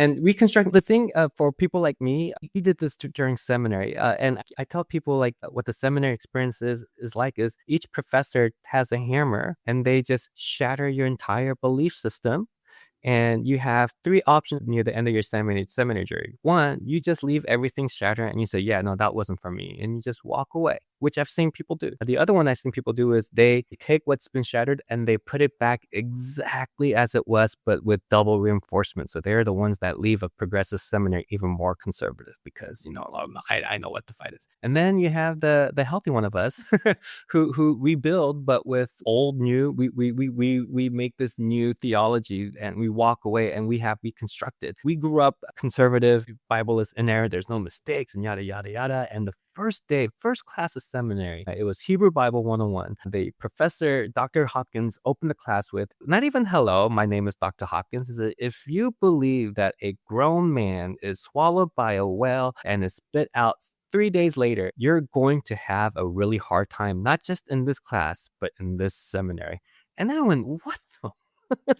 And reconstruct the thing for people like me, we did this during seminary. And I tell people like what the seminary experience is like is each professor has a hammer and they just shatter your entire belief system. And you have three options near the end of your seminary journey. One, you just leave everything shattered and you say, yeah, no, that wasn't for me. And you just walk away, which I've seen people do. The other one I've seen people do is they take what's been shattered and they put it back exactly as it was, but with double reinforcement. So they're the ones that leave a progressive seminary even more conservative because, I know what the fight is. And then you have the healthy one of us who rebuild, but with old, new, we make this new theology and we walk away and we have reconstructed. We grew up conservative, Bible is inerrant, there's no mistakes and yada, yada, yada. And the first class of seminary, it was Hebrew Bible 101. The professor, Dr. Hopkins, opened the class with, not even hello, my name is Dr. Hopkins. He said, if you believe that a grown man is swallowed by a whale and is spit out 3 days later, you're going to have a really hard time, not just in this class, but in this seminary. And I went, what the?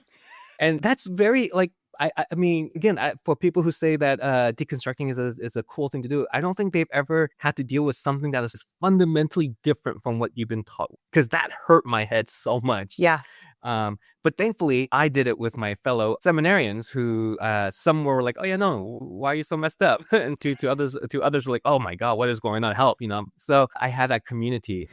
And that's very like, I mean, again, for people who say that deconstructing is a cool thing to do, I don't think they've ever had to deal with something that is fundamentally different from what you've been taught, because that hurt my head so much. Yeah. But thankfully, I did it with my fellow seminarians who some were like, oh, yeah, no, why are you so messed up? And to others were like, oh, my God, what is going on? Help, So I had that community.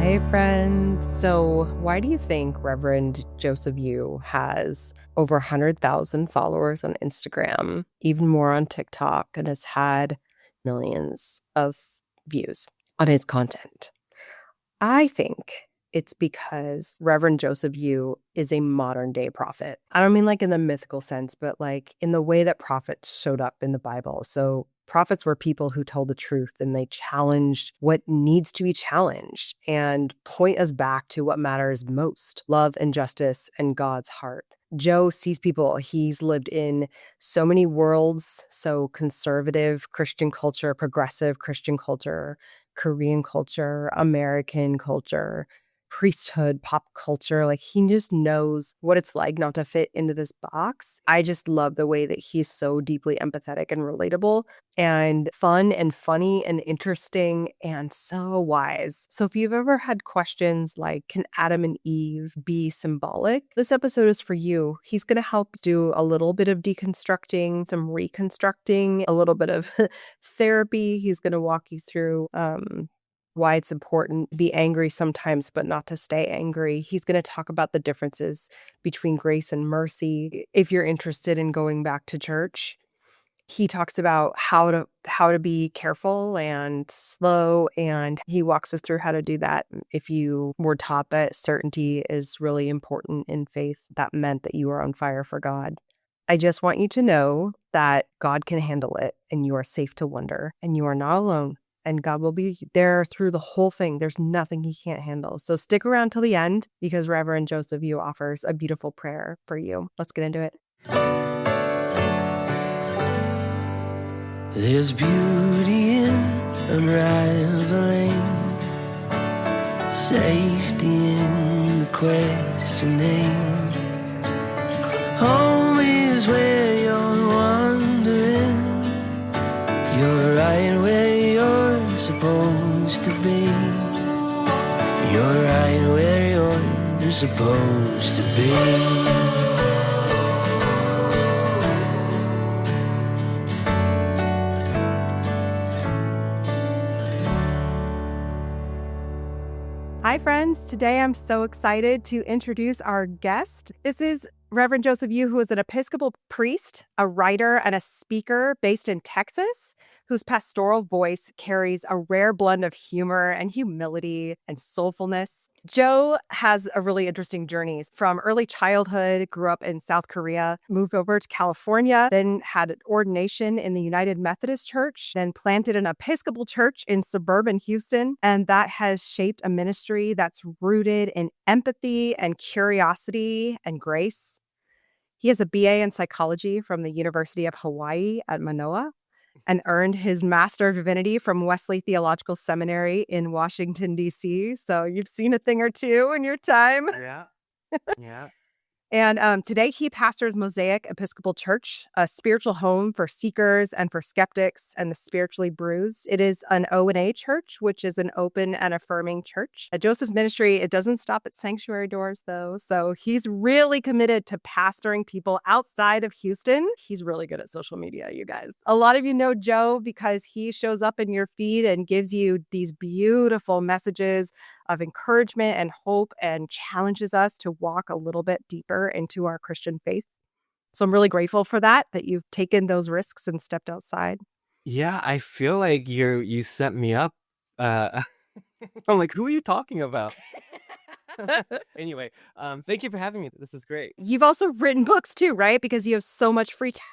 Hi, friends. So why do you think Reverend Joseph Yu has over 100,000 followers on Instagram, even more on TikTok, and has had millions of views on his content? I think it's because Reverend Joseph Yu is a modern day prophet. I don't mean like in the mythical sense, but like in the way that prophets showed up in the Bible. So prophets were people who told the truth and they challenged what needs to be challenged and point us back to what matters most: love and justice and God's heart. Joe sees people, he's lived in so many worlds, so conservative Christian culture, progressive Christian culture, Korean culture, American culture, priesthood, pop culture. Like, he just knows what it's like not to fit into this box. I just love the way that he's so deeply empathetic and relatable and fun and funny and interesting and so wise. So if you've ever had questions like, can Adam and Eve be symbolic? This episode is for you. He's going to help do a little bit of deconstructing, some reconstructing, a little bit of therapy. He's going to walk you through why it's important to be angry sometimes, but not to stay angry. He's going to talk about the differences between grace and mercy. If you're interested in going back to church, he talks about how to be careful and slow, and he walks us through how to do that. If you were taught that certainty is really important in faith, that meant that you were on fire for God. I just want you to know that God can handle it, and you are safe to wonder, and you are not alone. And God will be there through the whole thing. There's nothing he can't handle. So stick around till the end, because Reverend Joseph Yu offers a beautiful prayer for you. Let's get into it. There's beauty in unraveling, safety in the questioning. Home is where you're wandering. You're right where you're supposed to be. You're right where you're supposed to be. Hi, friends. Today I'm so excited to introduce our guest. This is Reverend Joseph Yu, who is an Episcopal priest, a writer, and a speaker based in Texas, whose pastoral voice carries a rare blend of humor and humility and soulfulness. Joe has a really interesting journey. From early childhood, grew up in South Korea, moved over to California, then had an ordination in the United Methodist Church, then planted an Episcopal church in suburban Houston. And that has shaped a ministry that's rooted in empathy and curiosity and grace. He has a BA in psychology from the University of Hawaii at Manoa, and earned his Master of Divinity from Wesley Theological Seminary in Washington, D.C. So you've seen a thing or two in your time. Yeah. Yeah. And today he pastors Mosaic Episcopal Church, a spiritual home for seekers and for skeptics and the spiritually bruised. It is an O&A church, which is an open and affirming church. At Joseph's ministry, it doesn't stop at sanctuary doors, though. So he's really committed to pastoring people outside of Houston. He's really good at social media, you guys. A lot of you know Joe because he shows up in your feed and gives you these beautiful messages of encouragement and hope and challenges us to walk a little bit deeper into our Christian faith. So I'm really grateful for that you've taken those risks and stepped outside. Yeah, I feel like you set me up. Uh, I'm like, who are you talking about? Anyway, thank you for having me. This is great. You've also written books too, right? Because you have so much free time.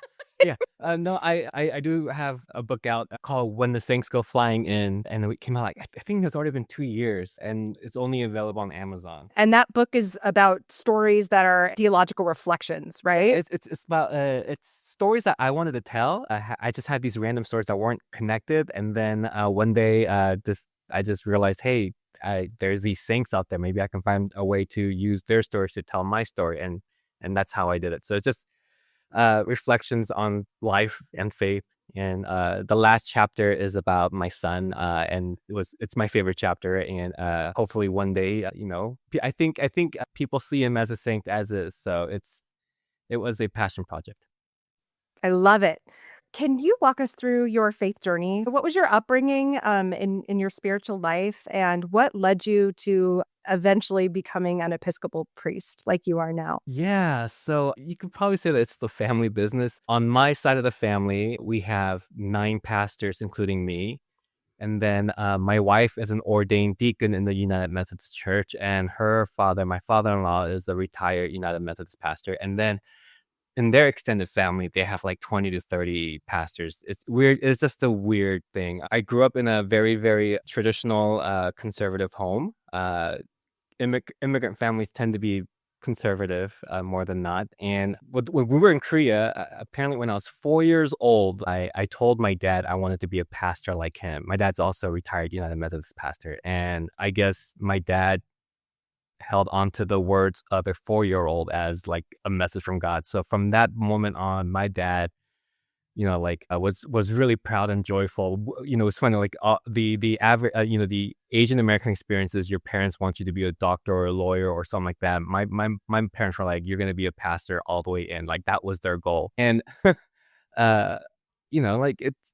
Yeah. No, I do have a book out called When the Saints Go Flying In, and it came out like I think it's already been 2 years, and it's only available on Amazon. And that book is about stories that are theological reflections, right? It's about it's stories that I wanted to tell. I just had these random stories that weren't connected, and then one day I just realized, hey, there's these saints out there. Maybe I can find a way to use their stories to tell my story, and that's how I did it. So it's just reflections on life and faith. And the last chapter is about my son, and it's my favorite chapter. And hopefully one day, I think people see him as a saint as is. So it was a passion project. I love it. Can you walk us through your faith journey? What was your upbringing in your spiritual life, and what led you to eventually becoming an Episcopal priest like you are now? Yeah, so you could probably say that it's the family business. On my side of the family, we have 9 pastors, including me. And then my wife is an ordained deacon in the United Methodist Church, and her father, my father-in-law, is a retired United Methodist pastor. And then in their extended family, they have like 20 to 30 pastors. It's weird. It's just a weird thing. I grew up in a very, very traditional, conservative home. Immigrant families tend to be conservative more than not. And when we were in Korea, apparently when I was 4 years old, I told my dad I wanted to be a pastor like him. My dad's also a retired United Methodist pastor. And I guess my dad held on to the words of a 4-year-old as like a message from God. So from that moment on, my dad, was really proud and joyful. It's funny, like the average, the Asian American experience is your parents want you to be a doctor or a lawyer or something like that. My parents were like, you're gonna be a pastor all the way in. Like that was their goal. And uh, like it's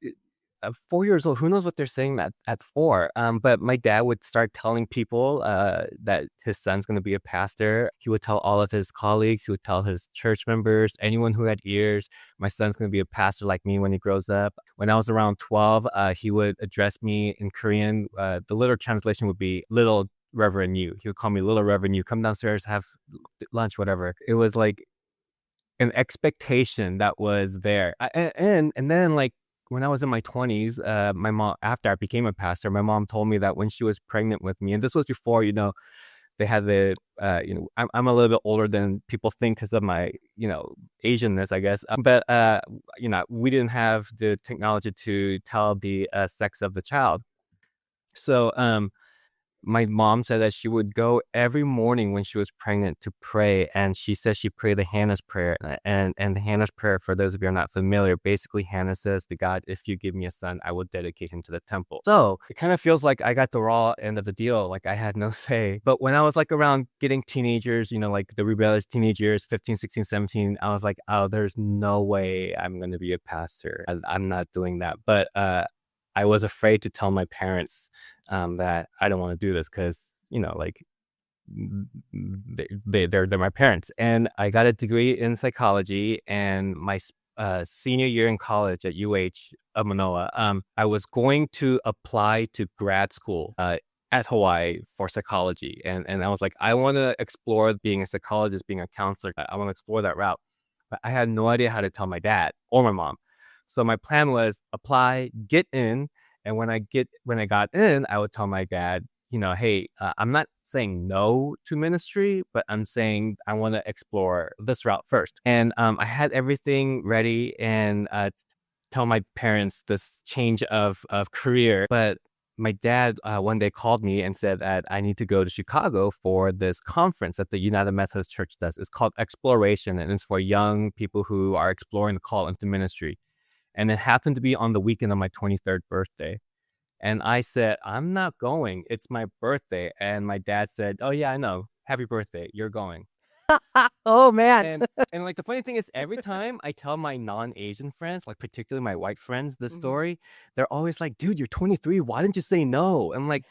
4 years old. Who knows what they're saying at 4? But my dad would start telling people that his son's going to be a pastor. He would tell all of his colleagues. He would tell his church members, anyone who had ears, my son's going to be a pastor like me when he grows up. When I was around 12, he would address me in Korean. The literal translation would be "Little Reverend you." He would call me "Little Reverend you." Come downstairs, have lunch, whatever. It was like an expectation that was there. And then like when I was in my 20s, my mom, after I became a pastor, my mom told me that when she was pregnant with me, and this was before, they had I'm a little bit older than people think because of my, Asianness, I guess. But, we didn't have the technology to tell the sex of the child. So, my mom said that she would go every morning when she was pregnant to pray, and she says she prayed the Hannah's prayer. And the Hannah's prayer, for those of you who are not familiar, basically Hannah says to God, if you give me a son, I will dedicate him to the temple. So it kind of feels like I got the raw end of the deal, like I had no say. But when I was like around getting teenagers, like the rebellious teenagers, 15, 16, 17, I was like, oh, there's no way I'm going to be a pastor. I'm not doing that. But I was afraid to tell my parents that I don't want to do this because, they're my parents. And I got a degree in psychology, and my senior year in college at UH of Manoa, I was going to apply to grad school at Hawaii for psychology. And I was like, I want to explore being a psychologist, being a counselor. I want to explore that route. But I had no idea how to tell my dad or my mom. So my plan was apply, get in, and when I got in, I would tell my dad, hey, I'm not saying no to ministry, but I'm saying I want to explore this route first. And I had everything ready and tell my parents this change of career. But my dad one day called me and said that I need to go to Chicago for this conference that the United Methodist Church does. It's called Exploration, and it's for young people who are exploring the call into ministry. And it happened to be on the weekend of my 23rd birthday. And I said, I'm not going. It's my birthday. And my dad said, oh, yeah, I know. Happy birthday. You're going. Oh, man. And like the funny thing is, every time I tell my non-Asian friends, like particularly my white friends, this story, they're always like, dude, you're 23. Why didn't you say no? I'm like,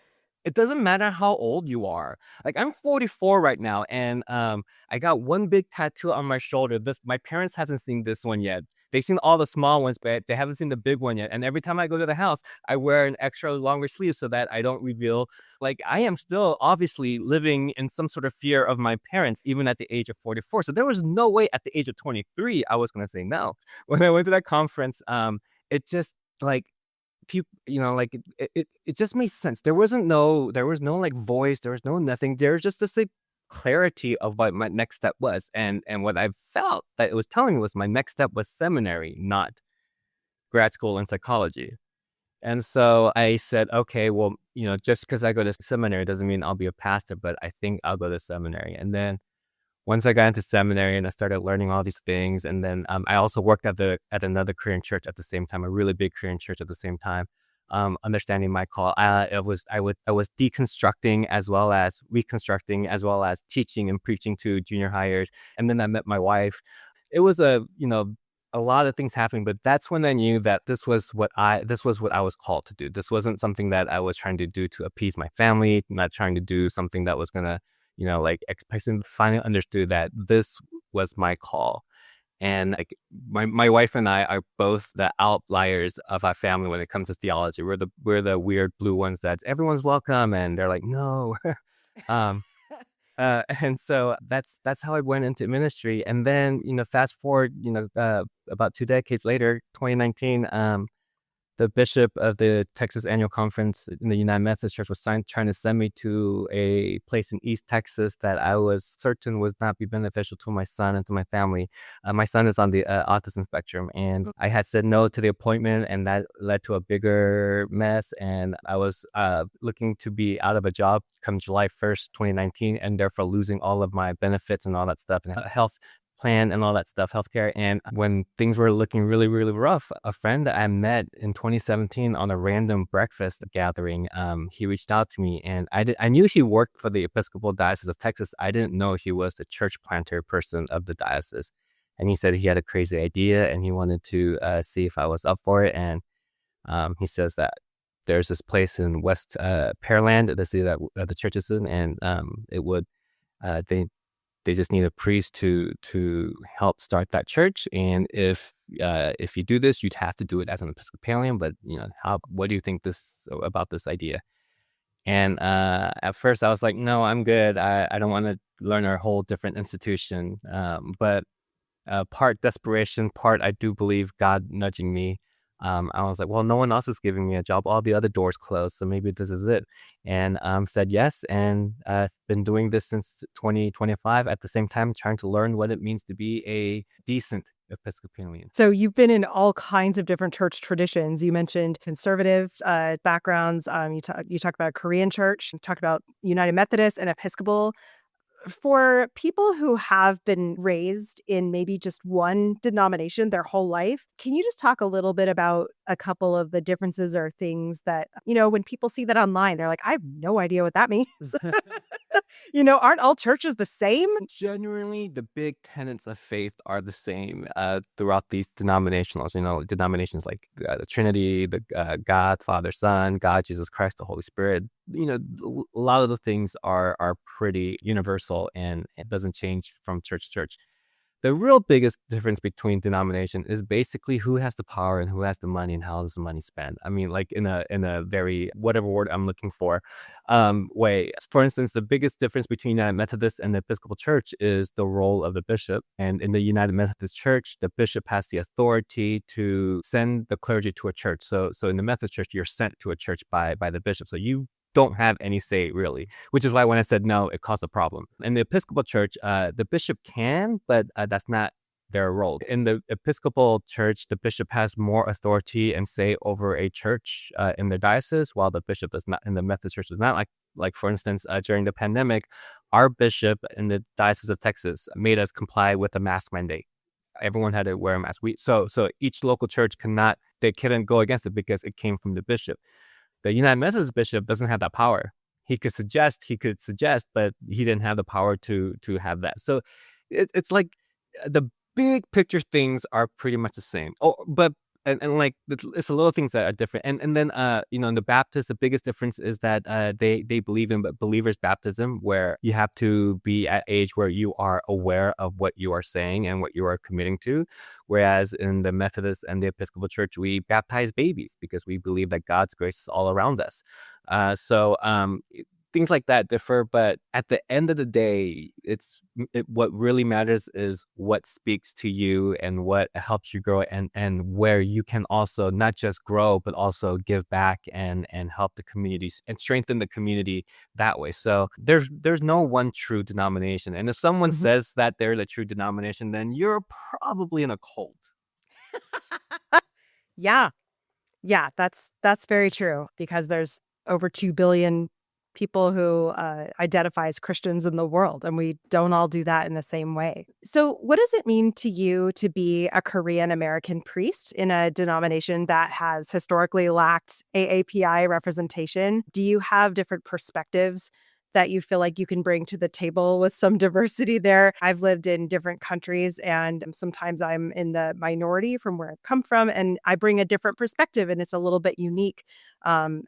it doesn't matter how old you are. Like I'm 44 right now, and I got one big tattoo on my shoulder. My parents hasn't seen this one yet. They've seen all the small ones, but they haven't seen the big one yet. And every time I go to the house, I wear an extra longer sleeve so that I don't reveal. Like I am still obviously living in some sort of fear of my parents, even at the age of 44. So there was no way at the age of 23 I was going to say no. When I went to that conference, it just like people, like it just made sense. There was no like voice, there was no nothing. There was just this like clarity of what my next step was, and what I felt that it was telling me was my next step was seminary, not grad school in psychology. And so I said, okay, well, just because I go to seminary doesn't mean I'll be a pastor, but I think I'll go to seminary. And then once I got into seminary and I started learning all these things, and then I also worked at another Korean church at the same time, a really big Korean church at the same time. Understanding my call, I was deconstructing as well as reconstructing, as well as teaching and preaching to junior hires. And then I met my wife. It was a lot of things happening, but that's when I knew that this was what I was called to do. This wasn't something that I was trying to do to appease my family, not trying to do something that was gonna, like I finally understood that this was my call. And like my wife and I are both the outliers of our family when it comes to theology. We're the weird blue ones that everyone's welcome, and they're like, no. um, and so that's how I went into ministry. And then, fast forward, about 2 decades later, 2019, the bishop of the Texas Annual Conference in the United Methodist Church was trying to send me to a place in East Texas that I was certain would not be beneficial to my son and to my family. My son is on the autism spectrum, and I had said no to the appointment, and that led to a bigger mess. And I was looking to be out of a job come July 1st, 2019, and therefore losing all of my benefits and all that stuff, and health plan and all that stuff, healthcare. And when things were looking really, really rough, a friend that I met in 2017 on a random breakfast gathering, he reached out to me, and I knew he worked for the Episcopal Diocese of Texas. I didn't know he was the church planter person of the diocese. And he said he had a crazy idea and he wanted to see if I was up for it. And he says that there's this place in West Pearland, the city that the church is in, and it would they just need a priest to help start that church. And if you do this, you'd have to do it as an Episcopalian. But what do you think about this idea? And at first I was like, no, I'm good. I don't want to learn a whole different institution. But part desperation, part I do believe God nudging me. I was like, well, no one else is giving me a job. All the other doors closed, so maybe this is it. And said yes, and been doing this since 2025. At the same time, trying to learn what it means to be a decent Episcopalian. So you've been in all kinds of different church traditions. You mentioned conservative backgrounds. You talked about a Korean church. You talked about United Methodist and Episcopal. For people who have been raised in maybe just one denomination their whole life, can you just talk a little bit about a couple of the differences or things that, when people see that online, they're like, I have no idea what that means. Aren't all churches the same? Genuinely, the big tenets of faith are the same throughout these denominations. Denominations like the Trinity, the God, Father, Son, God, Jesus Christ, the Holy Spirit. A lot of the things are pretty universal, and it doesn't change from church to church. The real biggest difference between denomination is basically who has the power and who has the money and how does the money spent. I mean, like in a very, whatever word I'm looking for, way. For instance, the biggest difference between United Methodist and the Episcopal Church is the role of the bishop. And in the United Methodist Church, the bishop has the authority to send the clergy to a church. So in the Methodist Church, you're sent to a church by the bishop. So you don't have any say, really, which is why when I said no, it caused a problem. In the Episcopal Church, the bishop can, but that's not their role. In the Episcopal church, the bishop has more authority and say over a church in their diocese, while the bishop does not. In the Methodist church does not. Like for instance, during the pandemic, our bishop in the Diocese of Texas made us comply with the mask mandate. Everyone had to wear a mask. So each local church they couldn't go against it because it came from the bishop. The United Methodist bishop doesn't have that power. He could suggest, but he didn't have the power to have that. So it's like the big picture things are pretty much the same. Oh, but and like it's the little things that are different. And then in the Baptist, the biggest difference is that they believe in believers baptism, where you have to be at age where you are aware of what you are saying and what you are committing to. Whereas in the Methodist and the Episcopal Church, we baptize babies because we believe that God's grace is all around us. So things like that differ, but at the end of the day, what really matters is what speaks to you and what helps you grow, and where you can also not just grow, but also give back and help the communities and strengthen the community that way. So there's no one true denomination. And if someone says that they're the true denomination, then you're probably in a cult. Yeah. Yeah, that's very true, because there's over 2 billion people who identify as Christians in the world, and we don't all do that in the same way. So what does it mean to you to be a Korean American priest in a denomination that has historically lacked AAPI representation? Do you have different perspectives that you feel like you can bring to the table with some diversity there? I've lived in different countries, and sometimes I'm in the minority from where I've come from, and I bring a different perspective, and it's a little bit unique. And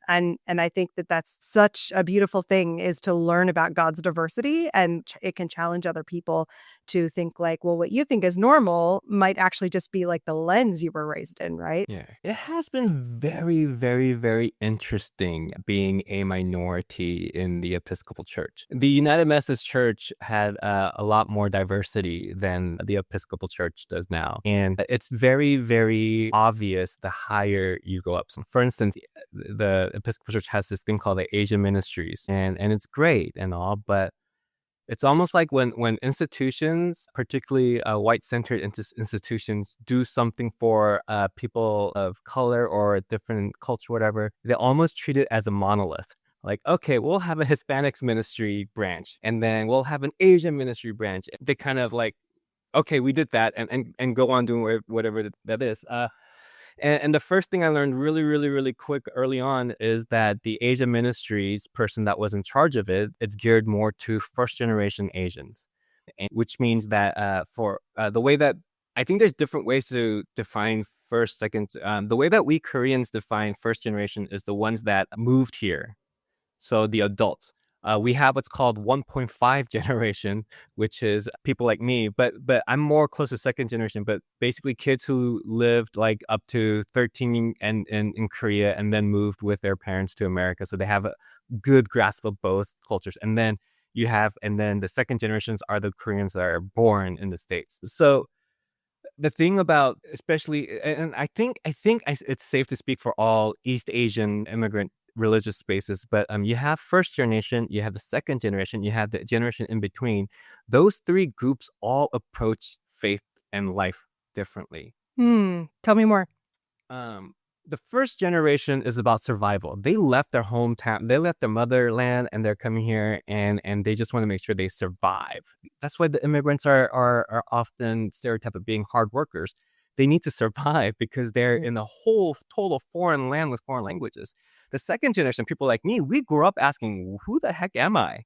I think that that's such a beautiful thing, is to learn about God's diversity, and it can challenge other people to think like, well, what you think is normal might actually just be like the lens you were raised in, right? Yeah. It has been very, very, very interesting being a minority in the Episcopal Church. The United Methodist Church had a lot more diversity than the Episcopal Church does now. And it's very, very obvious the higher you go up. So for instance, the Episcopal Church has this thing called the Asian Ministries, and it's great and all, but it's almost like when institutions, particularly white-centered institutions, do something for people of color or a different culture, whatever, they almost treat it as a monolith. Like, okay, we'll have a Hispanics ministry branch, and then we'll have an Asian ministry branch. They kind of like, okay, we did that, and go on doing whatever that is. And the first thing I learned really, really, really quick early on is that the Asia Ministries person that was in charge of it's geared more to first generation Asians, which means that for the way that I think there's different ways to define first, second. The way that we Koreans define first generation is the ones that moved here. So the adults. We have what's called 1.5 generation, which is people like me, but I'm more close to second generation, but basically kids who lived like up to 13 and in Korea and then moved with their parents to America. So they have a good grasp of both cultures. And then the second generations are the Koreans that are born in the States. So the thing about, especially, and I think it's safe to speak for all East Asian immigrant religious spaces, but you have first generation, you have the second generation, you have the generation in between. Those three groups all approach faith and life differently. Tell me more. The first generation is about survival. They left their hometown, they left their motherland, and they're coming here, and they just want to make sure they survive. That's why the immigrants are often stereotyped of being hard workers. They need to survive because they're in a whole total foreign land with foreign languages. The second generation, people like me, we grew up asking, who the heck am I?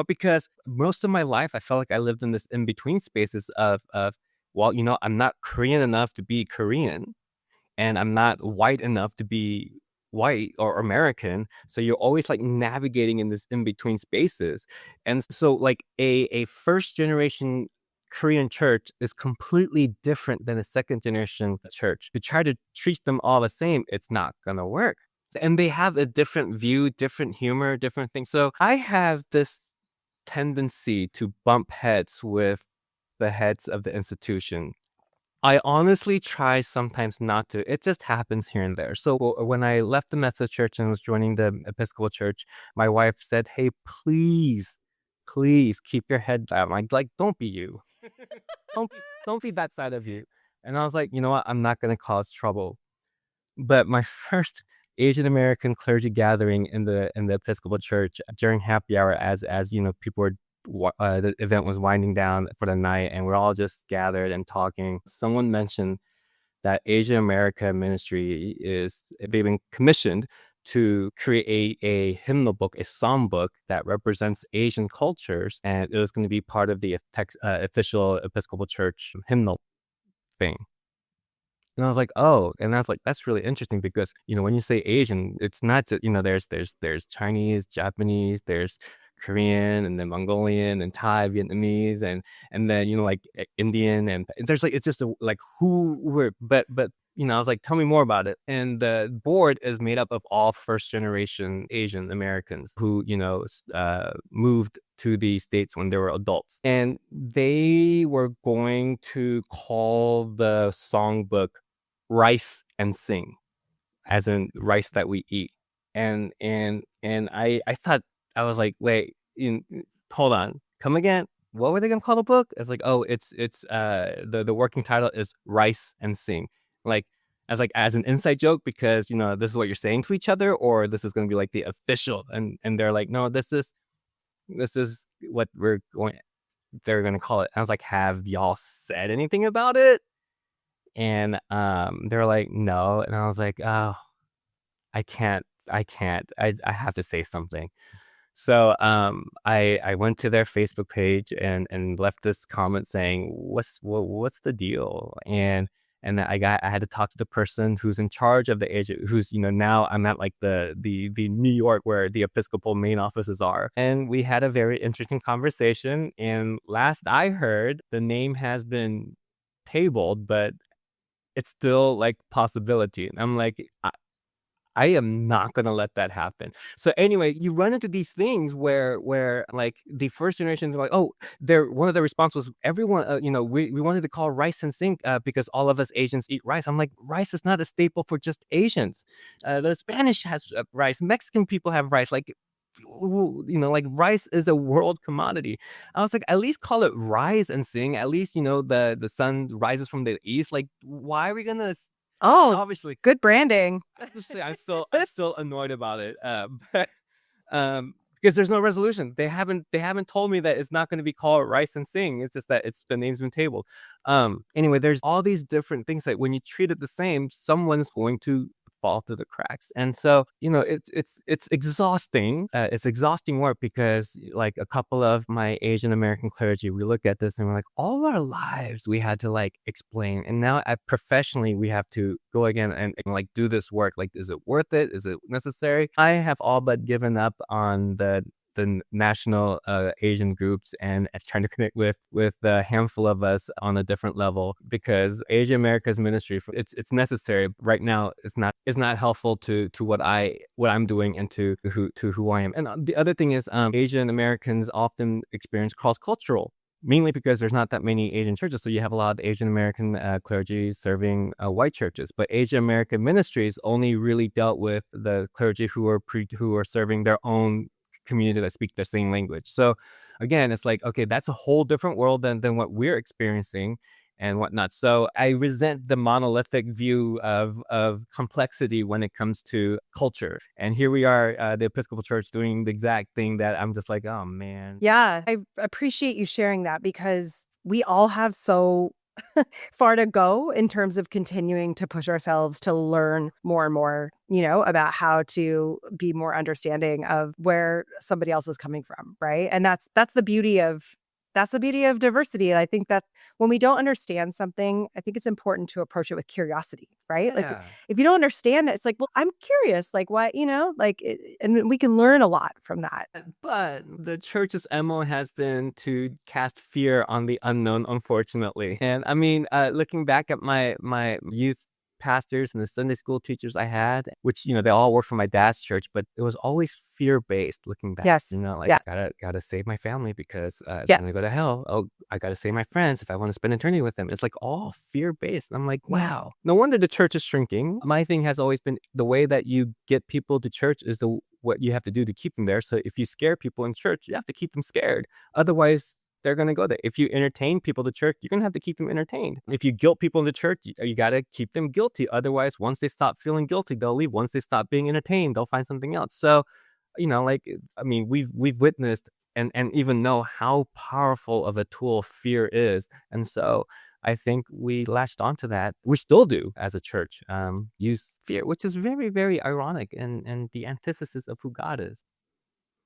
Because most of my life, I felt like I lived in this in-between spaces of, well, I'm not Korean enough to be Korean, and I'm not white enough to be white or American. So you're always like navigating in this in-between spaces. And so like a first generation Korean church is completely different than a second generation church. To try to treat them all the same, it's not gonna work. And they have a different view, different humor, different things. So I have this tendency to bump heads with the heads of the institution. I honestly try sometimes not to. It just happens here and there. So when I left the Methodist Church and was joining the Episcopal Church, my wife said, "Hey, please keep your head down. Like, don't be you." don't be that side of you. And I was like, you know what? I'm not going to cause trouble. But my first Asian American clergy gathering in the Episcopal Church during happy hour, as you know, people were the event was winding down for the night, and we're all just gathered and talking. Someone mentioned that Asian America ministry they've been commissioned to create a hymnal book, a psalm book that represents Asian cultures, and it was going to be part of the official Episcopal Church hymnal thing. And I was like, oh, and I was like, that's really interesting because, you know, when you say Asian, it's not just, you know, there's Chinese, Japanese, there's Korean, and then Mongolian and Thai, Vietnamese, and then, you know, like Indian, and there's like, it's just like who we're, but, you know, I was like, tell me more about it. And the board is made up of all first generation Asian Americans who, you know, moved to the States when they were adults. And they were going to call the songbook Rice and Sing, as in rice that we eat. And I thought, I was like, wait, hold on, come again. What were they gonna call the book? It's like, oh, it's the working title is Rice and Sing. Like, as an inside joke, because, you know, this is what you're saying to each other, or this is gonna be like the official. And they're like, no, this is what they're gonna call it. And I was like, have y'all said anything about it? And they're like, no. And I was like, oh, I can't. I have to say something. So I went to their Facebook page and left this comment saying, what's the deal? And I had to talk to the person who's in charge of the agent, who's, you know, now I'm at like the New York where the Episcopal main offices are. And we had a very interesting conversation. And last I heard, the name has been tabled, but it's still like possibility. And I'm like, I am not gonna let that happen. So anyway, you run into these things where like the first generation, they're like, oh, one of the response was everyone, you know, we wanted to call Rice and Sing because all of us Asians eat rice. I'm like, rice is not a staple for just Asians. The Spanish has rice. Mexican people have rice. Like, you know, like rice is a world commodity. I was like, at least call it Rise and Sing. At least, you know, the sun rises from the east. Like, why are we gonna? Oh, Obviously, good branding. I'm still annoyed about it. But because there's no resolution. They haven't told me that it's not going to be called Rice and Sing. It's just that the name's been tabled. Anyway, there's all these different things that when you treat it the same, someone's going to fall through the cracks. And so, you know, it's exhausting. It's exhausting work because, like, a couple of my Asian American clergy, we look at this and we're like, all our lives we had to like explain, and now professionally we have to go again and like do this work. Like, is it worth it? Is it necessary? I have all but given up on the national Asian groups and trying to connect with the handful of us on a different level, because Asian America's ministry, it's necessary right now. It's not helpful to what I'm doing and to who I am. And the other thing is, Asian Americans often experience cross-cultural, mainly because there's not that many Asian churches. So you have a lot of Asian American clergy serving white churches, but Asian American ministries only really dealt with the clergy who are serving their own community that speak the same language. So again, it's like, okay, that's a whole different world than what we're experiencing and whatnot. So I resent the monolithic view of complexity when it comes to culture. And here we are, the Episcopal Church, doing the exact thing that I'm just like, oh man. Yeah, I appreciate you sharing that, because we all have so far to go in terms of continuing to push ourselves to learn more and more, you know, about how to be more understanding of where somebody else is coming from, right? And that's the beauty of diversity. I think that when we don't understand something, I think it's important to approach it with curiosity, right? Like, Yeah. if you don't understand it, it's like, well, I'm curious, like, what, you know, like, and we can learn a lot from that. But the church's MO has been to cast fear on the unknown, unfortunately. And I mean, looking back at my youth pastors and the Sunday school teachers I had, which, you know, they all work for my dad's church, but it was always fear-based looking back. Yes. You know, like, Yeah. gotta save my family because Yes. they're gonna go to hell. Oh, I gotta save my friends if I want to spend eternity with them. It's like all fear-based. I'm like, Yeah. wow. No wonder the church is shrinking. My thing has always been the way that you get people to church is what you have to do to keep them there. So if you scare people in church, you have to keep them scared. Otherwise, they're going to go there. If you entertain people to church, you're going to have to keep them entertained. If you guilt people into church, you got to keep them guilty. Otherwise, once they stop feeling guilty, they'll leave. Once they stop being entertained, they'll find something else. So, like, I mean, we've witnessed and even know how powerful of a tool fear is. And so I think we latched onto that. We still do as a church, use fear, which is very, very ironic and the antithesis of who God is.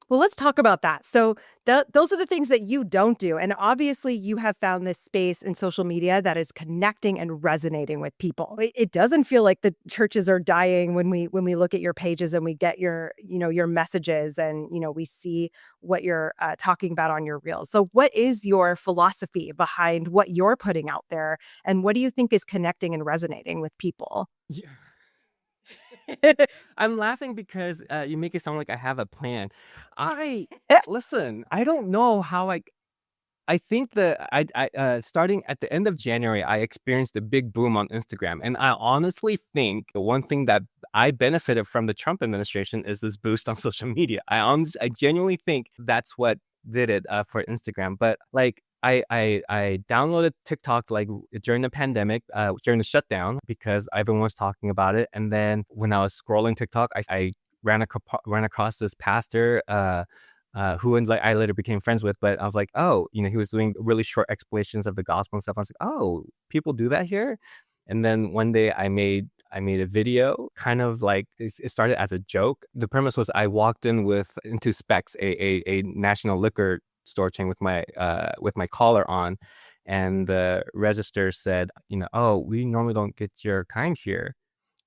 Well, let's talk about that. So, those are the things that you don't do. And obviously, you have found this space in social media that is connecting and resonating with people. It doesn't feel like the churches are dying when we look at your pages and we get your messages and, we see what you're talking about on your reels. So, what is your philosophy behind what you're putting out there? And what do you think is connecting and resonating with people? Yeah. I'm laughing because you make it sound like I have a plan. I listen. I don't know how I think that I starting at the end of January, I experienced a big boom on Instagram, and I honestly think the one thing that I benefited from the Trump administration is this boost on social media. I genuinely think that's what did it for Instagram. But like I downloaded TikTok like during the pandemic, during the shutdown, because everyone was talking about it. And then when I was scrolling TikTok, I ran across this pastor who I later became friends with. But I was like, oh, he was doing really short explanations of the gospel and stuff. I was like, oh, people do that here. And then one day I made a video, kind of like it started as a joke. The premise was I walked into Specs, a national liquor store chain with my collar on, and the register said, oh, we normally don't get your kind here.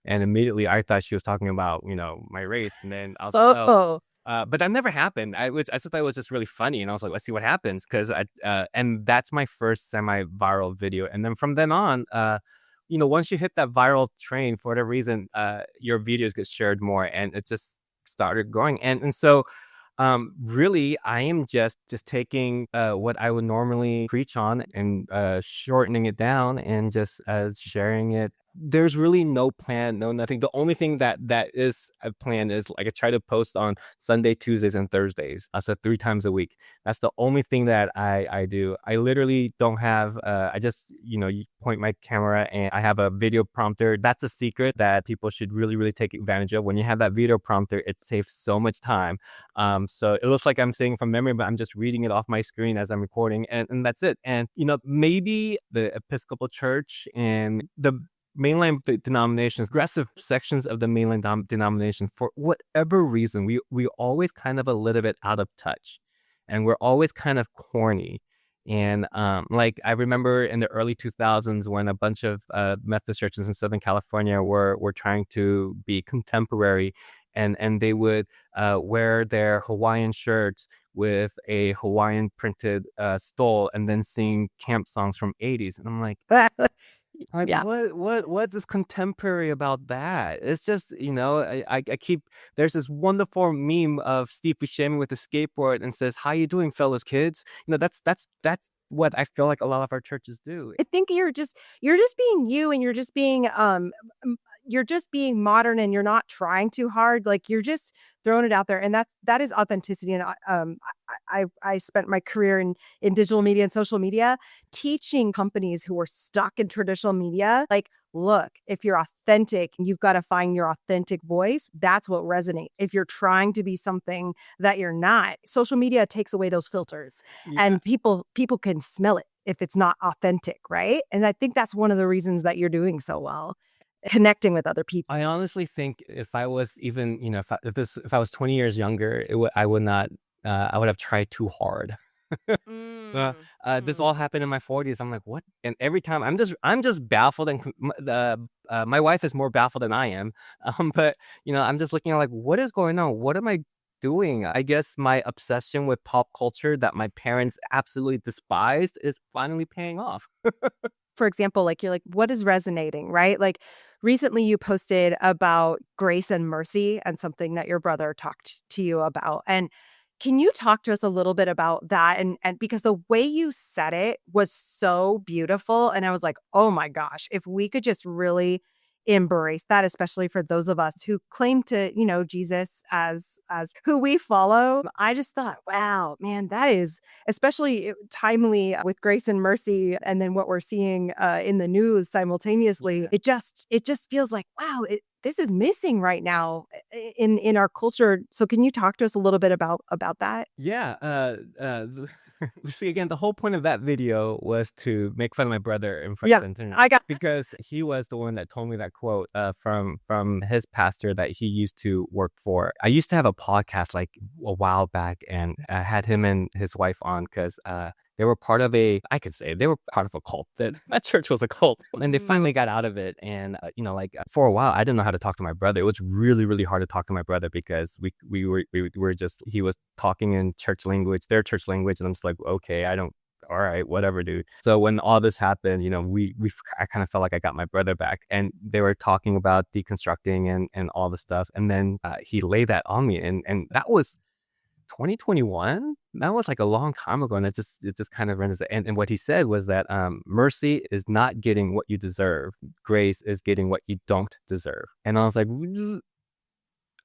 And immediately I thought she was talking about, my race. And then I was like, oh, Oh, but that never happened. I just thought it was just really funny. And I was like, let's see what happens. And that's my first semi-viral video. And then from then on, once you hit that viral train, for whatever reason, your videos get shared more, and it just started growing. And so, really, I am just taking what I would normally preach on and shortening it down and just sharing it. There's really no plan, no nothing. The only thing that is a plan is like I try to post on Sunday, Tuesdays, and Thursdays. So 3 times a week. That's the only thing that I do. I literally don't have. I just you point my camera and I have a video prompter. That's a secret that people should really really take advantage of. When you have that video prompter, it saves so much time. So it looks like I'm saying from memory, but I'm just reading it off my screen as I'm recording, and that's it. And maybe the Episcopal Church and the mainline denominations, progressive sections of the mainline denomination, for whatever reason, we always kind of a little bit out of touch, and we're always kind of corny. And like I remember in the early 2000s when a bunch of Methodist churches in Southern California were trying to be contemporary, and they would wear their Hawaiian shirts with a Hawaiian printed stole and then sing camp songs from 80s. And I'm like, yeah. what's this contemporary about that? It's just, I keep, there's this wonderful meme of Steve Buscemi with a skateboard and says, "How you doing, fellas kids?" That's what I feel like a lot of our churches do. I think you're just being you, and you're just being modern, and you're not trying too hard. Like, you're just throwing it out there, and that is authenticity. And I spent my career in digital media and social media teaching companies who were stuck in traditional media, like, look, if you're authentic, you've got to find your authentic voice. That's what resonates. If you're trying to be something that you're not, social media takes away those filters, Yeah. and people can smell it if it's not authentic, right? And I think that's one of the reasons that you're doing so well, connecting with other people. I honestly think if I was even, if I was 20 years younger, I would not, I would have tried too hard. Uh, this all happened in my 40s. I'm like, what? And every time I'm just baffled, and my wife is more baffled than I am. But I'm just looking at like, what is going on? What am I doing? I guess my obsession with pop culture that my parents absolutely despised is finally paying off. For example, like, you're like, what is resonating, right? Like, recently you posted about grace and mercy and something that your brother talked to you about. And can you talk to us a little bit about that? And because the way you said it was so beautiful. And I was like, oh my gosh, if we could just really embrace that, especially for those of us who claim to, Jesus as who we follow. I just thought, wow, man, that is especially timely with grace and mercy, and then what we're seeing in the news simultaneously. It just feels like, wow, this is missing right now in our culture. So can you talk to us a little bit about that? Yeah. See, again, the whole point of that video was to make fun of my brother in front of Yeah, the internet I got because he was the one that told me that quote from his pastor that he used to work for. I used to have a podcast like a while back, and I had him and his wife on because they were part of they were part of a cult. That church was a cult. And they finally got out of it. And, for a while, I didn't know how to talk to my brother. It was really, really hard to talk to my brother because he was talking in church language, their church language. And I'm just like, okay, all right, whatever, dude. So when all this happened, I kind of felt like I got my brother back, and they were talking about deconstructing and all the stuff. And then he laid that on me, and that was 2021. That was like a long time ago, and it just kind of runs. And what he said was that mercy is not getting what you deserve. Grace is getting what you don't deserve. And I was like,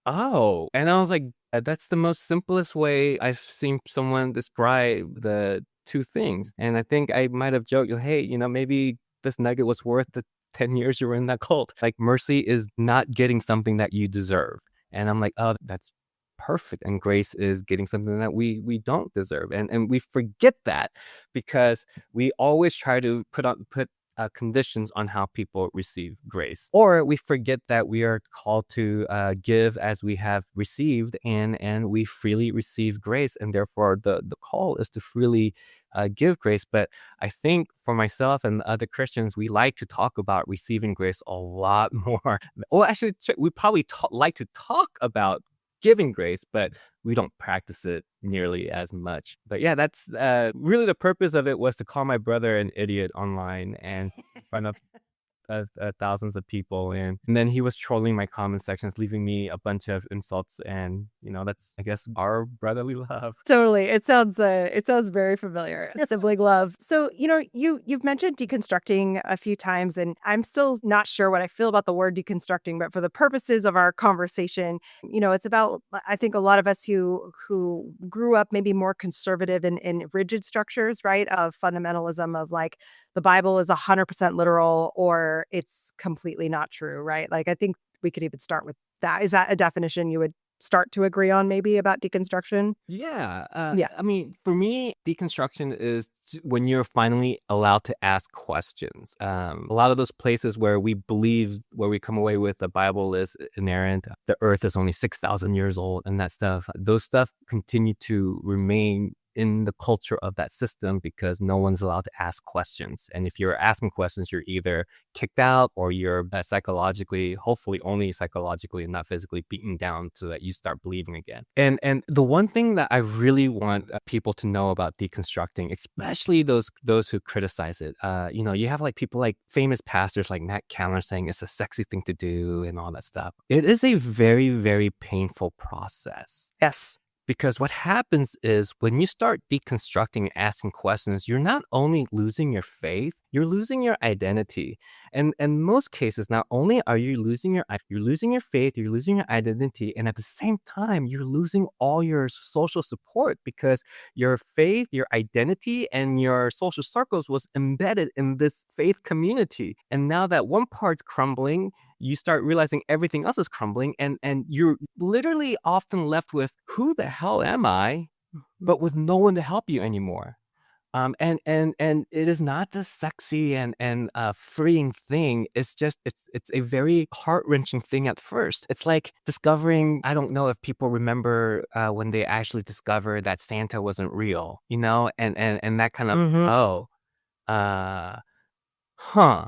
oh, and I was like, that's the most simplest way I've seen someone describe the two things. And I think I might have joked, hey, maybe this nugget was worth the 10 years you were in that cult. Like, mercy is not getting something that you deserve. And I'm like, oh, that's perfect. And grace is getting something that we don't deserve. And we forget that because we always try to put conditions on how people receive grace, or we forget that we are called to give as we have received, and we freely receive grace, and therefore the call is to freely give grace. But I think for myself and other Christians, we like to talk about receiving grace a lot more. Well, actually, we probably like to talk about giving grace, but we don't practice it nearly as much. But yeah, that's really the purpose of it, was to call my brother an idiot online and in front of thousands of people, and then he was trolling my comment sections, leaving me a bunch of insults, and that's, I guess, our brotherly love. Totally. It sounds very familiar. Sibling love. So, you've mentioned deconstructing a few times, and I'm still not sure what I feel about the word deconstructing, but for the purposes of our conversation, it's about, I think, a lot of us who grew up maybe more conservative in rigid structures, right? Of fundamentalism, of like the Bible is 100% literal or it's completely not true, right? Like, I think we could even start with that. Is that a definition you would start to agree on, maybe, about deconstruction? Yeah. Yeah. I mean, for me, deconstruction is when you're finally allowed to ask questions. A lot of those places where we come away with the Bible is inerrant, the earth is only 6,000 years old, and that stuff, those stuff continue to remain in the culture of that system because no one's allowed to ask questions. And if you're asking questions, you're either kicked out or you're psychologically, hopefully only psychologically and not physically, beaten down so that you start believing again. And the one thing that I really want people to know about deconstructing, especially those who criticize it, you have like people like famous pastors like Matt Candler saying it's a sexy thing to do and all that stuff. It is a very, very painful process. Yes. Because what happens is when you start deconstructing and asking questions, you're not only losing your faith, you're losing your identity. And in most cases, not only are you losing your faith, you're losing your identity, and at the same time, you're losing all your social support because your faith, your identity, and your social circles was embedded in this faith community. And now that one part's crumbling, you start realizing everything else is crumbling, and you're literally often left with, who the hell am I? But with no one to help you anymore. And it is not this sexy and freeing thing. It's just it's a very heart-wrenching thing at first. It's like discovering, I don't know if people remember when they actually discovered that Santa wasn't real, and that kind of uh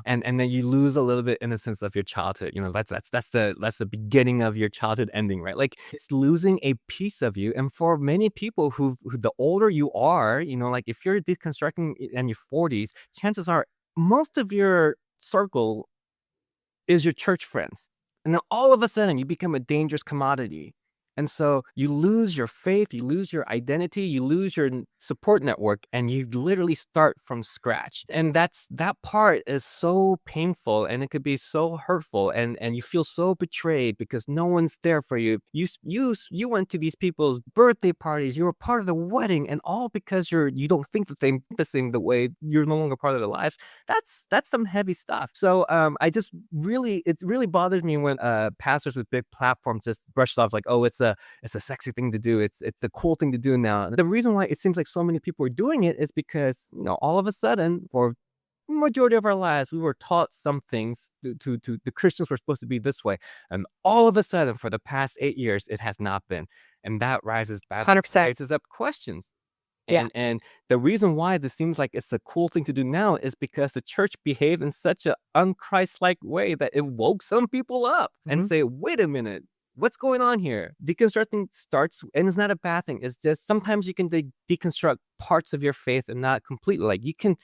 and then you lose a little bit innocence of your childhood. That's the beginning of your childhood ending, right? Like, it's losing a piece of you. And for many people who the older you are, like if you're deconstructing in your 40s, chances are most of your circle is your church friends. And then all of a sudden you become a dangerous commodity. And so you lose your faith, you lose your identity, you lose your support network, and you literally start from scratch. And that part is so painful, and it could be so hurtful, and you feel so betrayed because no one's there for you. You went to these people's birthday parties, you were part of the wedding, and all because you don't think the same the way, you're no longer part of their lives. That's some heavy stuff. So it really bothers me when pastors with big platforms just brush it off like, oh, it's a sexy thing to do. It's the cool thing to do now. The reason why it seems like so many people are doing it is because, all of a sudden, for majority of our lives, we were taught some things to the Christians were supposed to be this way, and all of a sudden, for the past 8 years, it has not been, and that raises up questions. Yeah. And the reason why this seems like it's a cool thing to do now is because the church behaved in such an unchrist-like way that it woke some people up and say, wait a minute, what's going on here? Deconstructing starts, and it's not a bad thing. It's just sometimes you can deconstruct parts of your faith and not completely. Like you can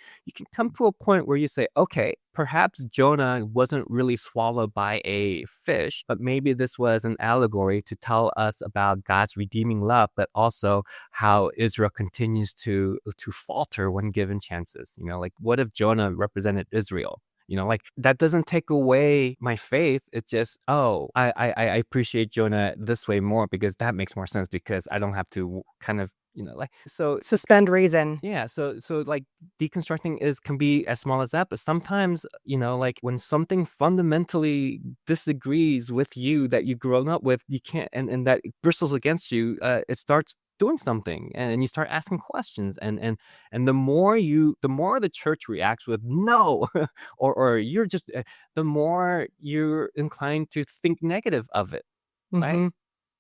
come to a point where you say, okay, perhaps Jonah wasn't really swallowed by a fish, but maybe this was an allegory to tell us about God's redeeming love, but also how Israel continues to falter when given chances. Like what if Jonah represented Israel? Like that doesn't take away my faith. It's just, oh, I appreciate Jonah this way more because that makes more sense because I don't have to kind of, like, so Suspend reason. yeah. So like deconstructing can be as small as that, but sometimes, like when something fundamentally disagrees with you that you've grown up with, you can't, and that bristles against you, it starts doing something, and you start asking questions, and the more the church reacts with no, or you're just, the more you're inclined to think negative of it, right?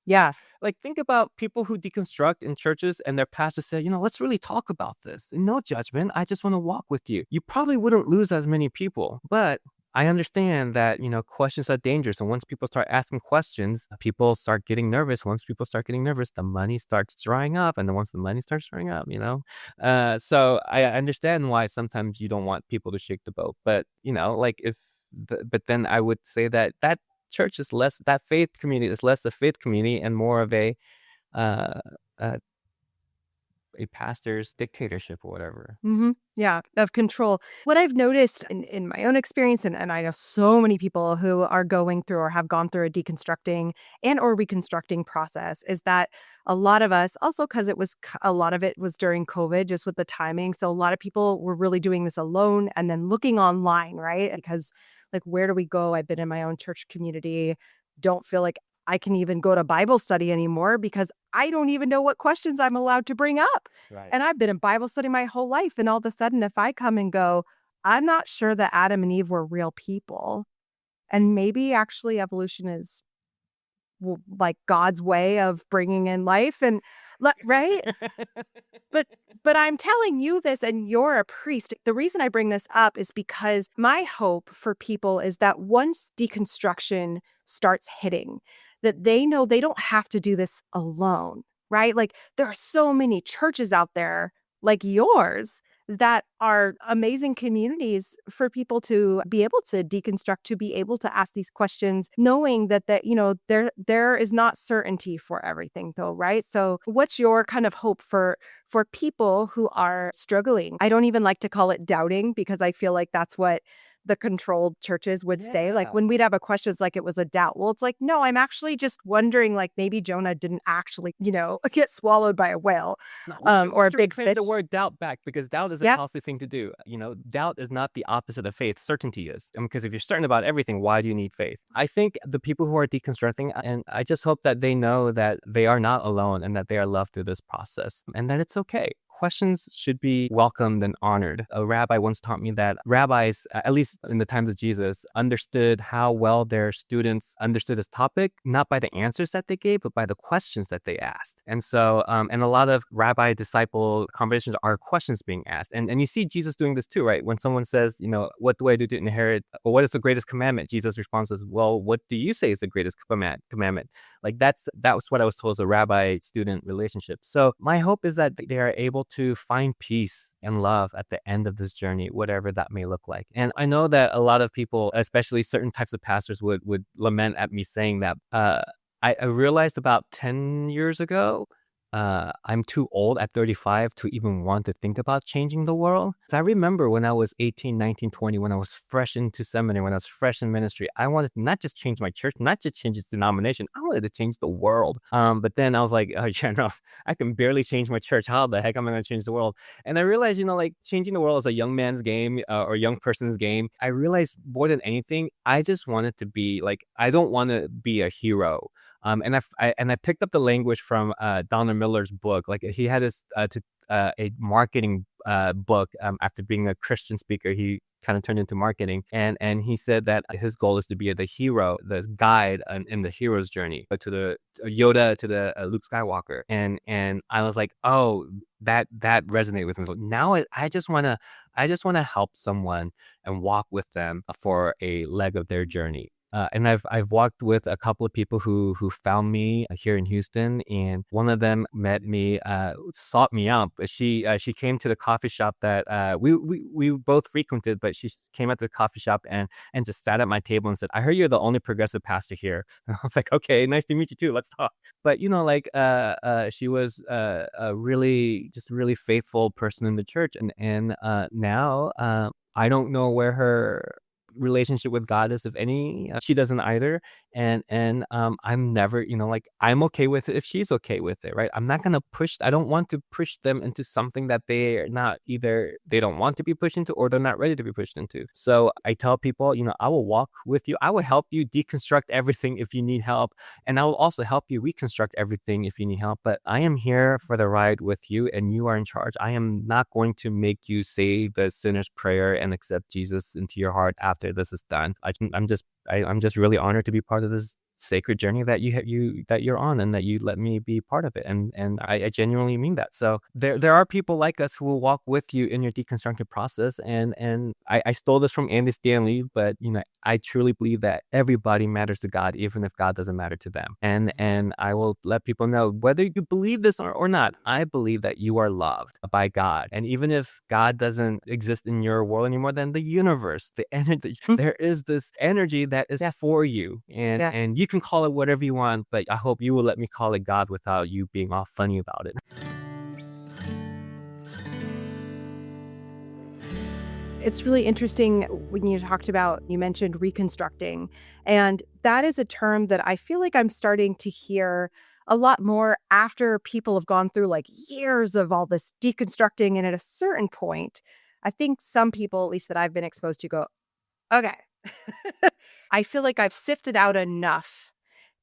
Yeah. Like think about people who deconstruct in churches and their pastor say, let's really talk about this. No judgment. I just want to walk with you. You probably wouldn't lose as many people, but I understand that, questions are dangerous. And once people start asking questions, people start getting nervous. Once people start getting nervous, the money starts drying up. And then once the money starts drying up, so I understand why sometimes you don't want people to shake the boat. But, like but then I would say that church is less, that faith community is less a faith community and more of a pastor's dictatorship or whatever. Yeah, of control. What I've noticed in my own experience, and I know so many people who are going through or have gone through a deconstructing and or reconstructing process, is that a lot of us, also because a lot of it was during COVID, just with the timing. So a lot of people were really doing this alone and then looking online, right? Because like, where do we go? I've been in my own church community, don't feel like I can even go to Bible study anymore because I don't even know what questions I'm allowed to bring up. Right. And I've been in Bible study my whole life. And all of a sudden, if I come and go, I'm not sure that Adam and Eve were real people. And maybe actually evolution is like God's way of bringing in life, and right. But I'm telling you this, and you're a priest. The reason I bring this up is because my hope for people is that once deconstruction starts hitting, that they know they don't have to do this alone, right? Like there are so many churches out there like yours that are amazing communities for people to be able to deconstruct, to be able to ask these questions, knowing that there is not certainty for everything though, right? So what's your kind of hope for people who are struggling? I don't even like to call it doubting because I feel like that's what the controlled churches would say. Like when we'd have a question, it's like it was a doubt. Well, it's like, no, I'm actually just wondering, like maybe Jonah didn't actually, get swallowed by a whale or a big fish. The word doubt back, because doubt is a healthy thing to do. Doubt is not the opposite of faith. Certainty is. Because if you're certain about everything, why do you need faith? I think the people who are deconstructing, and I just hope that they know that they are not alone and that they are loved through this process and that it's okay. Questions should be welcomed and honored. A rabbi once taught me that rabbis, at least in the times of Jesus, understood how well their students understood his topic, not by the answers that they gave, but by the questions that they asked. And so, and a lot of rabbi-disciple conversations are questions being asked. And you see Jesus doing this too, right? When someone says, what do I do to inherit, or what is the greatest commandment? Jesus responds as, well, what do you say is the greatest commandment? Like that was what I was told as a rabbi-student relationship. So my hope is that they are able to find peace and love at the end of this journey, whatever that may look like. And I know that a lot of people, especially certain types of pastors, would lament at me saying that. I realized about 10 years ago, I'm too old at 35 to even want to think about changing the world. So I remember when I was 18, 19, 20, when I was fresh into seminary, when I was fresh in ministry, I wanted to not just change my church, not just change its denomination, I wanted to change the world. But then I was like, oh, yeah, no, I can barely change my church. How the heck am I going to change the world? And I realized, like changing the world is a young man's game or young person's game. I realized more than anything, I just wanted to be like, I don't want to be a hero. And I picked up the language from Donald Miller's book. Like he had this a marketing book after being a Christian speaker. He kind of turned into marketing, and he said that his goal is to be the hero, the guide in the hero's journey to the Yoda to the Luke Skywalker. And I was like, oh, that resonated with me. So now I just want to help someone and walk with them for a leg of their journey. And I've walked with a couple of people who found me here in Houston, and one of them met me, sought me out. But she came to the coffee shop that we both frequented, but she came at the coffee shop and just sat at my table and said, "I heard you're the only progressive pastor here." And I was like, "Okay, nice to meet you too. Let's talk." But she was a really faithful person in the church, and now I don't know where her relationship with God is, if any. She doesn't either. And I'm never, like, I'm okay with it if she's okay with it, right? I don't want to push them into something that they're not, either they don't want to be pushed into or they're not ready to be pushed into. So I tell people, I will walk with you. I will help you deconstruct everything if you need help. And I will also help you reconstruct everything if you need help. But I am here for the ride with you, and you are in charge. I am not going to make you say the sinner's prayer and accept Jesus into your heart after this is done. I'm just really honored to be part of this sacred journey that you're on, and that you let me be part of it, and I genuinely mean that. So there are people like us who will walk with you in your deconstructive process, and I stole this from Andy Stanley, but I truly believe that everybody matters to God, even if God doesn't matter to them. And I will let people know, whether you believe this or not, I believe that you are loved by God. And even if God doesn't exist in your world anymore, then the universe, the energy, there is this energy that is for you. And you can call it whatever you want, but I hope you will let me call it God without you being all funny about it. It's really interesting when you mentioned reconstructing. And that is a term that I feel like I'm starting to hear a lot more after people have gone through like years of all this deconstructing. And at a certain point, I think some people, at least that I've been exposed to, go, okay, I feel like I've sifted out enough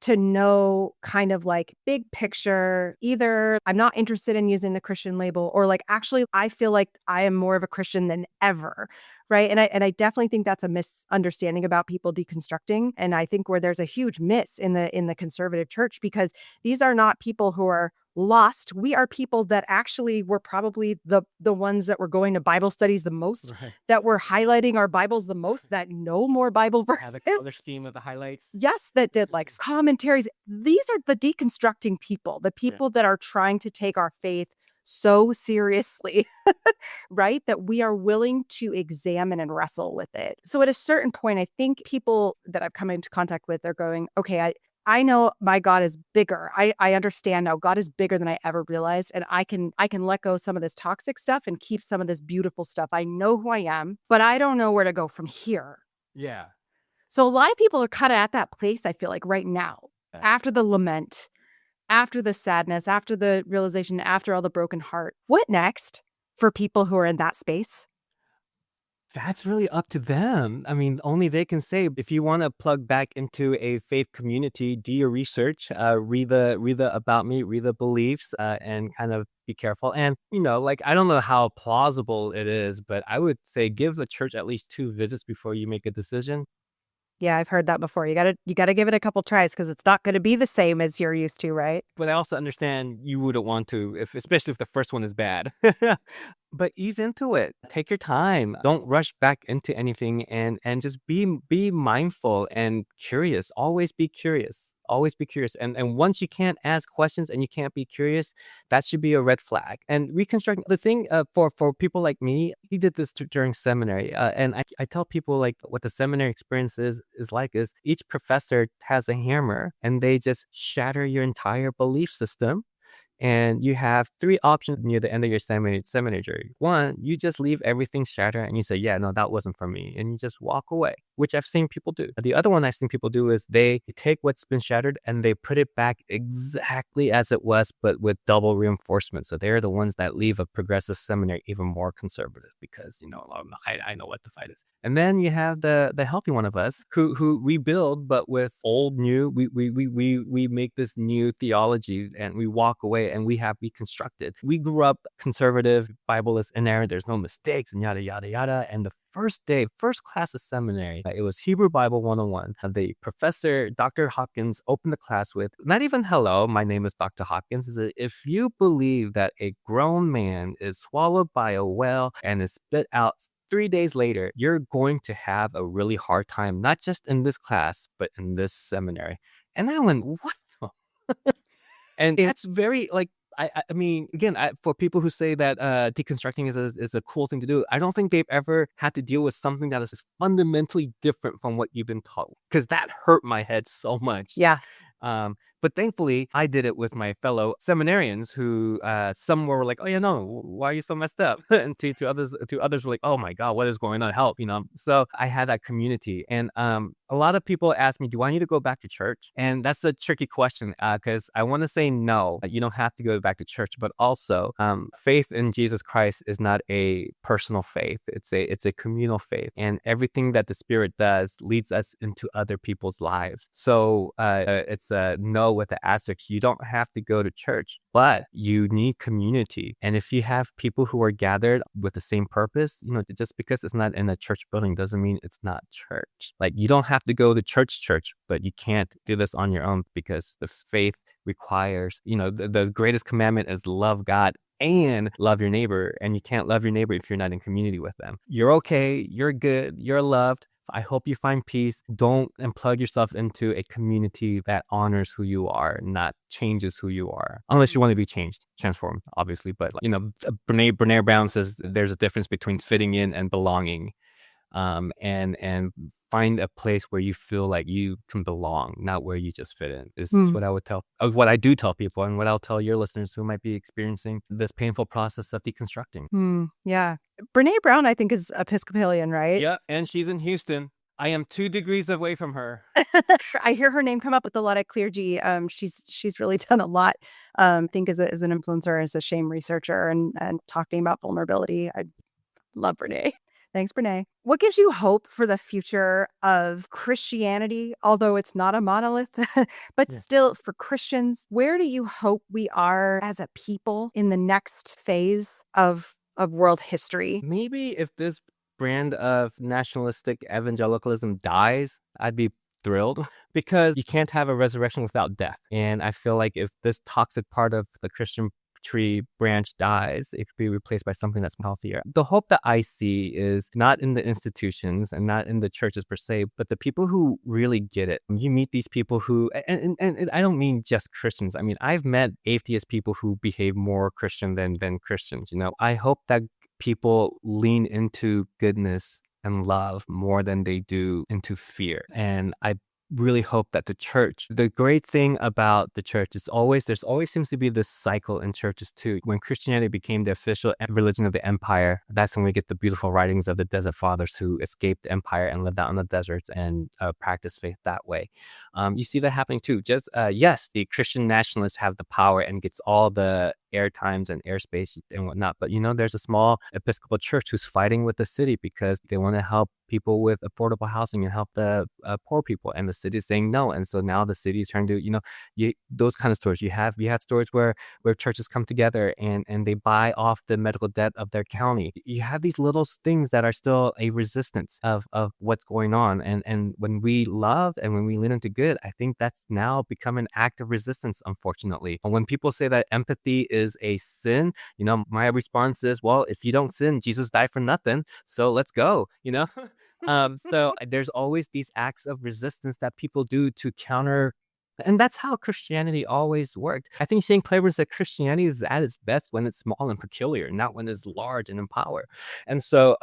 to know kind of like big picture. Either I'm not interested in using the Christian label, or like actually I feel like I am more of a Christian than ever. Right. And I definitely think that's a misunderstanding about people deconstructing. And I think where there's a huge miss in the conservative church, because these are not people who are lost. We are people that actually were probably the ones that were going to Bible studies the most, Right. that were highlighting our Bibles the most, that know more Bible verses. The color scheme of the highlights. Yes, that did like commentaries. These are the deconstructing people, the people that are trying to take our faith so seriously, right? That we are willing to examine and wrestle with it. So at a certain point, I think people that I've come into contact with are going, okay, I know my God is bigger. I understand now God is bigger than I ever realized. And I can let go of some of this toxic stuff and keep some of this beautiful stuff. I know who I am, but I don't know where to go from here. Yeah. So a lot of people are kind of at that place, I feel like, right now, after the lament, after the sadness, after the realization, after all the broken heart. What next for people who are in that space? That's really up to them. I mean, only they can say. If you want to plug back into a faith community, do your research, read the about me, read the beliefs, and kind of be careful. And, like, I don't know how plausible it is, but I would say give the church at least 2 visits before you make a decision. Yeah, I've heard that before. You gotta give it a couple tries, because it's not going to be the same as you're used to, right? But I also understand you wouldn't want to, especially if the first one is bad. but ease into it. Take your time. Don't rush back into anything, and just be mindful and curious. Always be curious. Always be curious. And once you can't ask questions and you can't be curious, that should be a red flag. And reconstructing the thing for people like me, he did this during seminary. And I tell people like what the seminary experience is like is each professor has a hammer and they just shatter your entire belief system. And you have three options near the end of your seminary journey. One, you just leave everything shattered and you say, yeah, no, that wasn't for me. And you just walk away, which I've seen people do. The other one I've seen people do is they take what's been shattered and they put it back exactly as it was, but with double reinforcement. So they're the ones that leave a progressive seminary even more conservative because, I know what the fight is. And then you have the healthy one of us who rebuild, but with old, new, we make this new theology and we walk away and we have reconstructed. We grew up conservative, Bible is inerrant, there's no mistakes and yada, yada, yada. And the first class of seminary, it was Hebrew Bible 101. The professor, Dr. Hopkins, opened the class with, not even hello, my name is Dr. Hopkins. He said, if you believe that a grown man is swallowed by a whale and is spit out 3 days later, you're going to have a really hard time, not just in this class, but in this seminary. And I went, what? And that's very like, I mean, again, for people who say that deconstructing is a cool thing to do, I don't think they've ever had to deal with something that is fundamentally different from what you've been taught, because that hurt my head so much. Yeah. But thankfully, I did it with my fellow seminarians who some were like, oh, yeah, no, why are you so messed up? And to others were like, oh, my God, what is going on? Help, So I had that community. And a lot of people ask me, do I need to go back to church? And that's a tricky question because I want to say no, you don't have to go back to church. But also, faith in Jesus Christ is not a personal faith. It's a communal faith. And everything that the Spirit does leads us into other people's lives. So it's a no with the asterisk. You don't have to go to church, but you need community. And if you have people who are gathered with the same purpose, just because it's not in a church building doesn't mean it's not church. Like, you don't have to go to church, but you can't do this on your own because the faith requires, the greatest commandment is love God and love your neighbor. And you can't love your neighbor if you're not in community with them. You're okay. You're good. You're loved. I hope you find peace. Don't plug yourself into a community that honors who you are, not changes who you are. Unless you want to be changed, transformed, obviously. But, Brene Brown says there's a difference between fitting in and belonging. And find a place where you feel like you can belong, not where you just fit in. This is what I would what I do tell people, and what I'll tell your listeners who might be experiencing this painful process of deconstructing. Yeah. Brene Brown, I think, is Episcopalian, right? Yeah, and she's in Houston. I am 2 degrees away from her. I hear her name come up with a lot of clergy. She's really done a lot. I think as an influencer, as a shame researcher, and talking about vulnerability. I love Brene. Thanks, Brene. What gives you hope for the future of Christianity, although it's not a monolith, but still for Christians? Where do you hope we are as a people in the next phase of world history? Maybe if this brand of nationalistic evangelicalism dies, I'd be thrilled, because you can't have a resurrection without death. And I feel like if this toxic part of the Christian tree branch dies, it could be replaced by something that's healthier. The hope that I see is not in the institutions and not in the churches per se, but the people who really get it. You meet these people who, and I don't mean just Christians. I mean, I've met atheist people who behave more Christian than Christians. I hope that people lean into goodness and love more than they do into fear. And I really hope that the great thing about the church is there's always seems to be this cycle in churches too. When Christianity became the official religion of the empire, that's when we get the beautiful writings of the desert fathers who escaped the empire and lived out in the deserts and practiced faith that way. You see that happening too. Yes, the Christian nationalists have the power and gets all the air times and airspace and whatnot. But there's a small Episcopal church who's fighting with the city because they want to help people with affordable housing and help the poor people, and the city is saying no. And so now the city is trying to, those kind of stories. You have stories where churches come together and they buy off the medical debt of their county. You have these little things that are still a resistance of what's going on. And when we love and when we lean into good, I think that's now become an act of resistance, unfortunately. And when people say that empathy is a sin, my response is, well, if you don't sin, Jesus died for nothing. So let's go. So there's always these acts of resistance that people do to counter. And that's how Christianity always worked. I think St. Claiborne said Christianity is at its best when it's small and peculiar, not when it's large and in power. And so,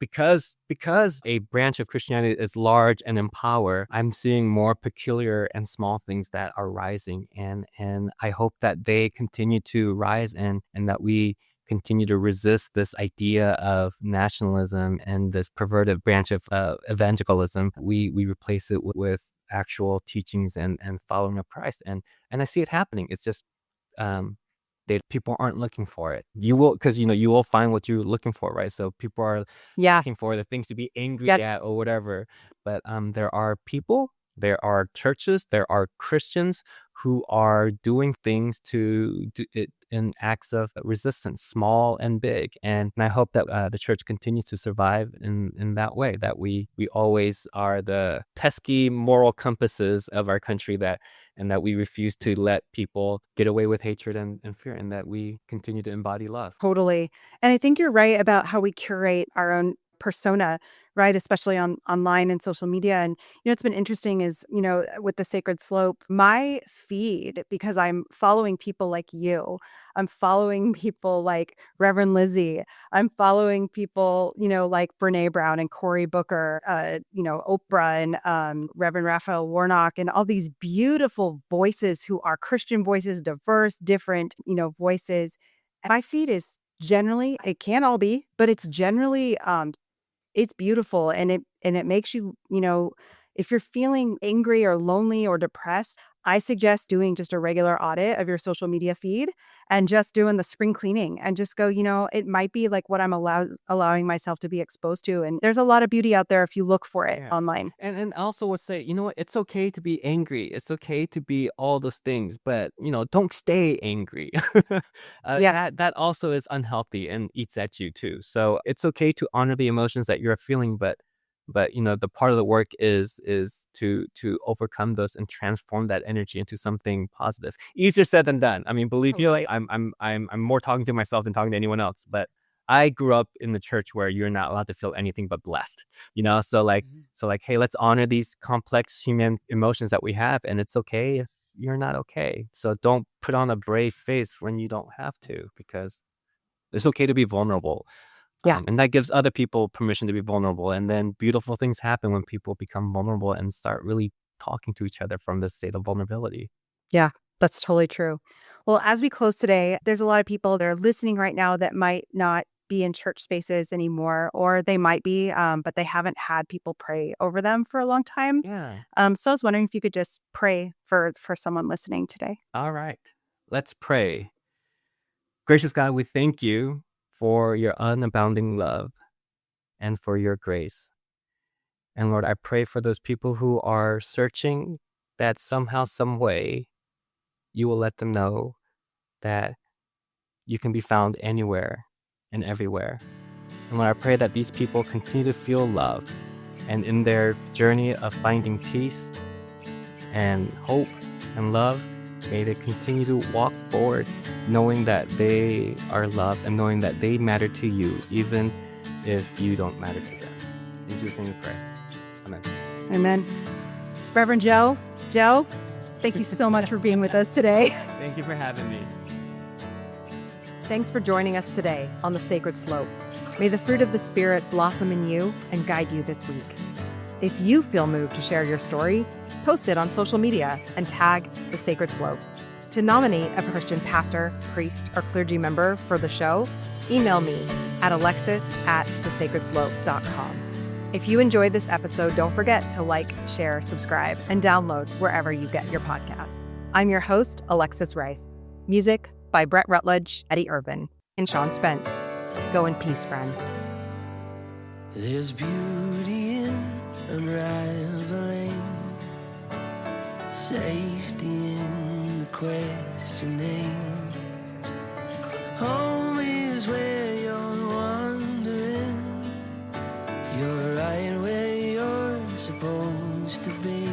because a branch of Christianity is large and in power, I'm seeing more peculiar and small things that are rising, and I hope that they continue to rise, and that we continue to resist this idea of nationalism and this perverted branch of evangelicalism. We replace it with actual teachings and following of Christ, and I see it happening. It's just people aren't looking for it. You will, because you will find what you're looking for, right? So people are Yeah. looking for the things to be angry Yes. at or whatever. But there are people, there are churches, there are Christians who are doing things to do it in acts of resistance, small and big. And I hope that the church continues to survive in that way, that we always are the pesky moral compasses of our country, and that we refuse to let people get away with hatred and fear, and that we continue to embody love. Totally. And I think you're right about how we curate our own persona, right? Especially online and social media. And, it's been interesting is, with the Sacred Slope, my feed, because I'm following people like you, I'm following people like Reverend Lizzie, I'm following people, like Brene Brown and Cory Booker, Oprah and Reverend Raphael Warnock, and all these beautiful voices who are Christian voices, diverse, different, voices. And my feed is generally, it can't all be, but it's generally it's beautiful, and it makes you, if you're feeling angry or lonely or depressed, I suggest doing just a regular audit of your social media feed and just doing the spring cleaning and just go, it might be like what I'm allowing myself to be exposed to. And there's a lot of beauty out there if you look for it online. And also would say, what, it's okay to be angry. It's okay to be all those things, but don't stay angry. That also is unhealthy and eats at you too. So it's okay to honor the emotions that you're feeling, but the part of the work is to overcome those and transform that energy into something positive. Easier said than done. I mean, believe me, like I'm more talking to myself than talking to anyone else. But I grew up in the church where you're not allowed to feel anything but blessed. So like, hey, let's honor these complex human emotions that we have, and it's okay if you're not okay. So don't put on a brave face when you don't have to, because it's okay to be vulnerable. Yeah. And that gives other people permission to be vulnerable. And then beautiful things happen when people become vulnerable and start really talking to each other from the state of vulnerability. Yeah, that's totally true. Well, as we close today, there's a lot of people that are listening right now that might not be in church spaces anymore, or they might be, but they haven't had people pray over them for a long time. Yeah. So I was wondering if you could just pray for someone listening today. All right. Let's pray. Gracious God, we thank you for your unabounding love and for your grace. And Lord, I pray for those people who are searching, that somehow, some way, you will let them know that you can be found anywhere and everywhere. And Lord, I pray that these people continue to feel love, and in their journey of finding peace and hope and love, may they continue to walk forward knowing that they are loved and knowing that they matter to you, even if you don't matter to them. In Jesus' name we pray. Amen. Amen. Reverend Joe, thank you so much for being with us today. Thank you for having me. Thanks for joining us today on The Sacred Slope. May the fruit of the Spirit blossom in you and guide you this week. If you feel moved to share your story, post it on social media and tag The Sacred Slope. To nominate a Christian pastor, priest, or clergy member for the show, email me at alexis@thesacredslope.com. If you enjoyed this episode, don't forget to like, share, subscribe, and download wherever you get your podcasts. I'm your host, Alexis Rice. Music by Brett Rutledge, Eddie Irvin, and Sean Spence. Go in peace, friends. There's beauty in unraveling, safety in the questioning. Home is where you're wandering. You're right where you're supposed to be.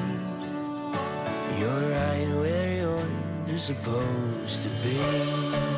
You're right where you're supposed to be.